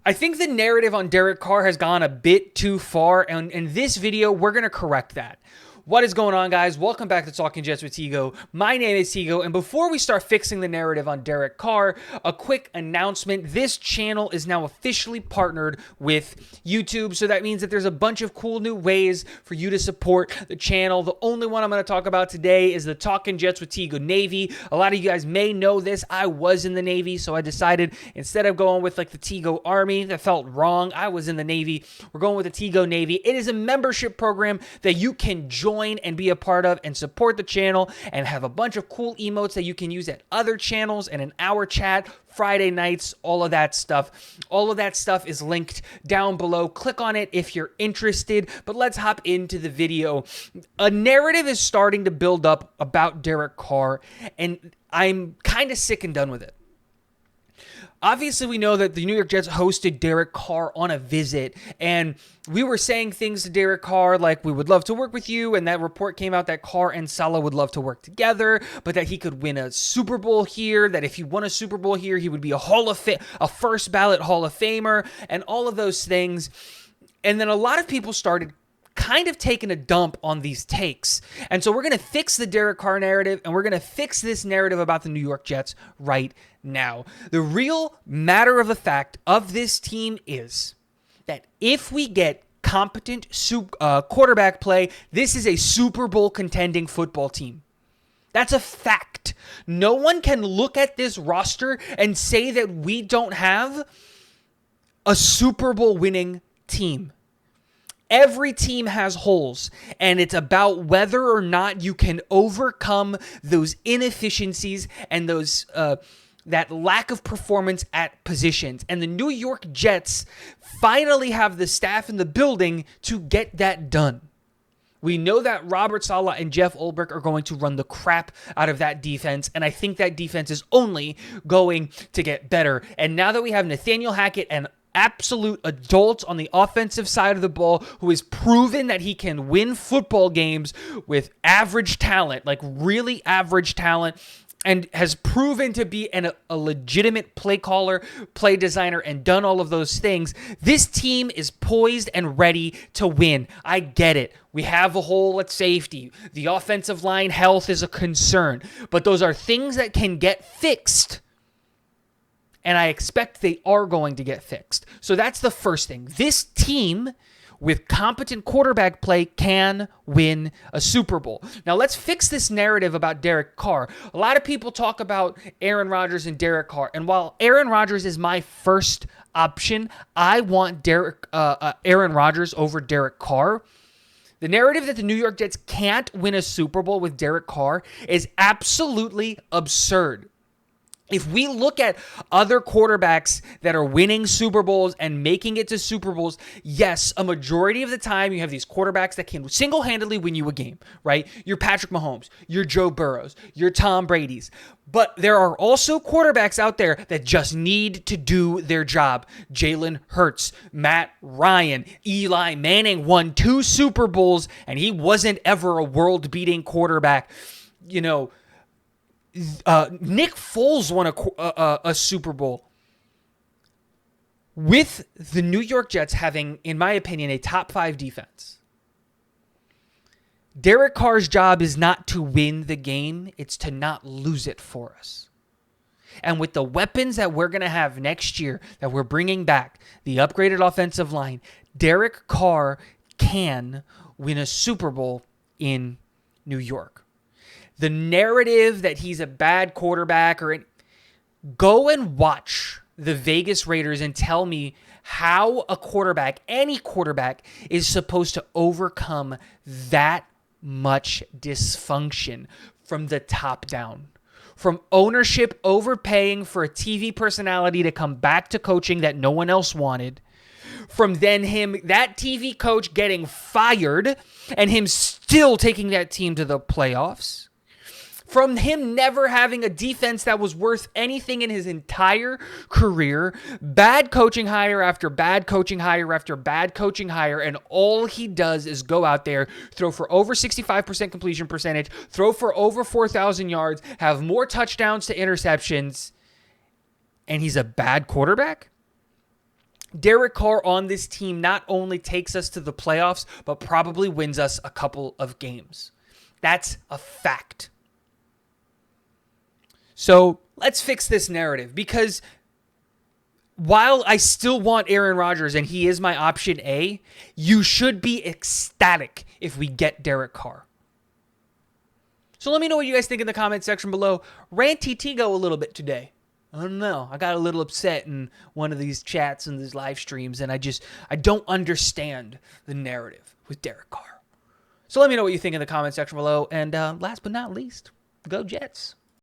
I think the narrative on Derek Carr has gone a bit too far, and in this video, we're going to correct that. What is going on, guys? Welcome back to Talking Jets with Tigo. My name is Tigo, and before we start fixing the narrative on Derek Carr, a quick announcement. This channel is now officially partnered with YouTube, so that means that there's a bunch of cool new ways for you to support the channel. The only one I'm going to talk about today is the Talking Jets with Tigo Navy. A lot of you guys may know this. I was in the Navy, so I decided instead of going with like the Tigo Army, that felt wrong. I was in the Navy. We're going with the Tigo Navy. It is a membership program that you can join and be a part of and support the channel and have a bunch of cool emotes that you can use at other channels and in our chat, Friday nights, all of that stuff. All of that stuff is linked down below. Click on it if you're interested, but let's hop into the video. A narrative is starting to build up about Derek Carr, and I'm kind of sick and done with it. Obviously, we know that the New York Jets hosted Derek Carr on a visit, and we were saying things to Derek Carr like, we would love to work with you, and that report came out that Carr and Saleh would love to work together, but that he could win a Super Bowl here, that if he won a Super Bowl here, he would be a first ballot Hall of Famer, and all of those things. And then a lot of people started kind of taking a dump on these takes. And so we're going to fix the Derek Carr narrative, and we're going to fix this narrative about the New York Jets right now. The real matter of the fact of this team is that if we get competent quarterback play, this is a Super Bowl contending football team. That's a fact. No one can look at this roster and say that we don't have a Super Bowl winning team. Every team has holes, and it's about whether or not you can overcome those inefficiencies and those that lack of performance at positions. And the New York Jets finally have the staff in the building to get that done. We know that Robert Saleh and Jeff Ulbrich are going to run the crap out of that defense, and I think that defense is only going to get better. And now that we have Nathaniel Hackett and absolute adult on the offensive side of the ball who has proven that he can win football games with average talent, like really average talent, and has proven to be a legitimate play caller, play designer, and done all of those things. This team is poised and ready to win. I get it. We have a hole at safety. The offensive line health is a concern, but those are things that can get fixed. And I expect they are going to get fixed. So that's the first thing. This team with competent quarterback play can win a Super Bowl. Now let's fix this narrative about Derek Carr. A lot of people talk about Aaron Rodgers and Derek Carr. And while Aaron Rodgers is my first option, I want Aaron Rodgers over Derek Carr. The narrative that the New York Jets can't win a Super Bowl with Derek Carr is absolutely absurd. If we look at other quarterbacks that are winning Super Bowls and making it to Super Bowls, yes, a majority of the time you have these quarterbacks that can single-handedly win you a game, right? You're Patrick Mahomes, you're Joe Burrows, you're Tom Brady's. But there are also quarterbacks out there that just need to do their job. Jalen Hurts, Matt Ryan, Eli Manning won 2 Super Bowls, and he wasn't ever a world-beating quarterback. You know, Nick Foles won a Super Bowl. With the New York Jets having, in my opinion, a top 5 defense, Derek Carr's job is not to win the game, it's to not lose it for us. And with the weapons that we're going to have next year, that we're bringing back, the upgraded offensive line, Derek Carr can win a Super Bowl in New York. The narrative that he's a bad quarterback go and watch the Vegas Raiders and tell me how a quarterback, any quarterback, is supposed to overcome that much dysfunction from the top down. From ownership overpaying for a TV personality to come back to coaching that no one else wanted. From then that TV coach getting fired and him still taking that team to the playoffs. From him never having a defense that was worth anything in his entire career, bad coaching hire after bad coaching hire after bad coaching hire, and all he does is go out there, throw for over 65% completion percentage, throw for over 4,000 yards, have more touchdowns to interceptions, and he's a bad quarterback? Derek Carr on this team not only takes us to the playoffs, but probably wins us a couple of games. That's a fact. So let's fix this narrative, because while I still want Aaron Rodgers and he is my option A, you should be ecstatic if we get Derek Carr. So let me know what you guys think in the comment section below. Ranty Tigo a little bit today. I don't know. I got a little upset in one of these chats and these live streams, and I don't understand the narrative with Derek Carr. So let me know what you think in the comment section below. And last but not least, go Jets.